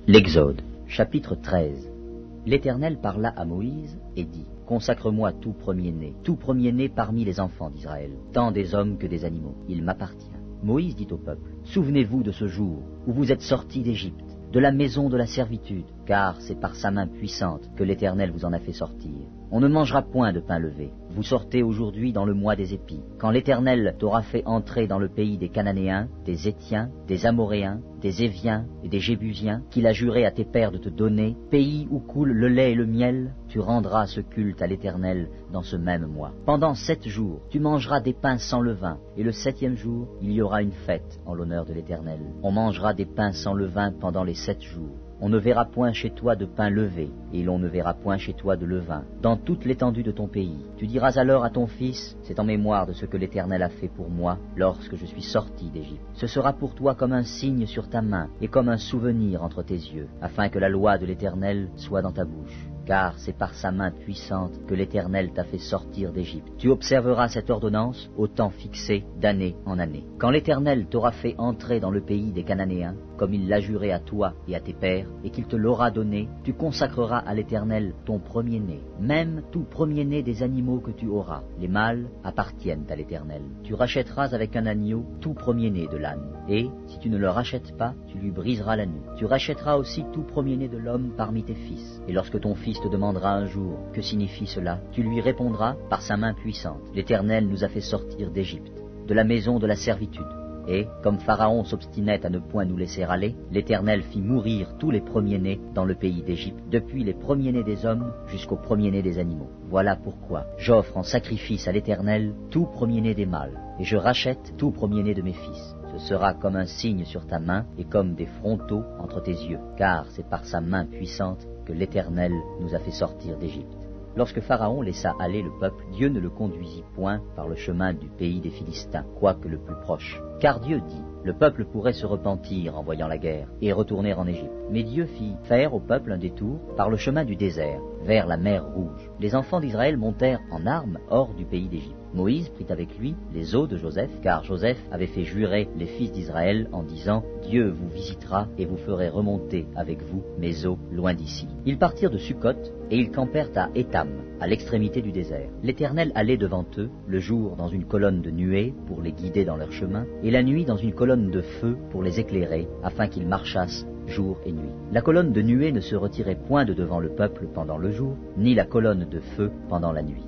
L'Exode, chapitre 13. L'Éternel parla à Moïse et dit : Consacre-moi tout premier-né parmi les enfants d'Israël, tant des hommes que des animaux. Il m'appartient. Moïse dit au peuple : Souvenez-vous de ce jour où vous êtes sortis d'Égypte, de la maison de la servitude, car c'est par sa main puissante que l'Éternel vous en a fait sortir. On ne mangera point de pain levé. Vous sortez aujourd'hui dans le mois des épis, quand l'Éternel t'aura fait entrer dans le pays des Cananéens, des Héthiens, des Amoréens, des Éviens et des Jébusiens, qu'il a juré à tes pères de te donner, pays où coule le lait et le miel. Tu rendras ce culte à l'Éternel dans ce même mois. Pendant 7 jours, tu mangeras des pains sans levain, et le 7e jour, il y aura une fête en l'honneur de l'Éternel. On mangera des pains sans levain pendant les 7 jours. On ne verra point chez toi de pain levé, et l'on ne verra point chez toi de levain, dans toute l'étendue de ton pays. Tu diras alors à ton fils : c'est en mémoire de ce que l'Éternel a fait pour moi lorsque je suis sorti d'Égypte. Ce sera pour toi comme un signe sur ta main, et comme un souvenir entre tes yeux, afin que la loi de l'Éternel soit dans ta bouche. Car c'est par sa main puissante que l'Éternel t'a fait sortir d'Égypte. Tu observeras cette ordonnance au temps fixé d'année en année. Quand l'Éternel t'aura fait entrer dans le pays des Cananéens, comme il l'a juré à toi et à tes pères, et qu'il te l'aura donné, tu consacreras à l'Éternel ton premier-né, même tout premier-né des animaux que tu auras. Les mâles appartiennent à l'Éternel. Tu rachèteras avec un agneau tout premier-né de l'âne, et, si tu ne le rachètes pas, tu lui briseras la nuque. Tu rachèteras aussi tout premier-né de l'homme parmi tes fils, et lorsque ton fils te demandera un jour « Que signifie cela ?», tu lui répondras par sa main puissante : l'Éternel nous a fait sortir d'Égypte, de la maison de la servitude. Et, comme Pharaon s'obstinait à ne point nous laisser aller, l'Éternel fit mourir tous les premiers-nés dans le pays d'Égypte, depuis les premiers-nés des hommes jusqu'aux premiers-nés des animaux. Voilà pourquoi j'offre en sacrifice à l'Éternel tout premier-né des mâles, et je rachète tout premier-né de mes fils. Ce sera comme un signe sur ta main et comme des frontaux entre tes yeux, car c'est par sa main puissante que l'Éternel nous a fait sortir d'Égypte. Lorsque Pharaon laissa aller le peuple, Dieu ne le conduisit point par le chemin du pays des Philistins, quoique le plus proche. Car Dieu dit : le peuple pourrait se repentir en voyant la guerre et retourner en Égypte. Mais Dieu fit faire au peuple un détour par le chemin du désert, vers la mer Rouge. Les enfants d'Israël montèrent en armes hors du pays d'Égypte. Moïse prit avec lui les os de Joseph, car Joseph avait fait jurer les fils d'Israël en disant : Dieu vous visitera et vous ferez remonter avec vous mes os loin d'ici. Ils partirent de Sukkot et ils campèrent à Étam, à l'extrémité du désert. L'Éternel allait devant eux, le jour dans une colonne de nuée pour les guider dans leur chemin, et la nuit dans une colonne de feu pour les éclairer, afin qu'ils marchassent jour et nuit. La colonne de nuée ne se retirait point de devant le peuple pendant le jour, ni la colonne de feu pendant la nuit.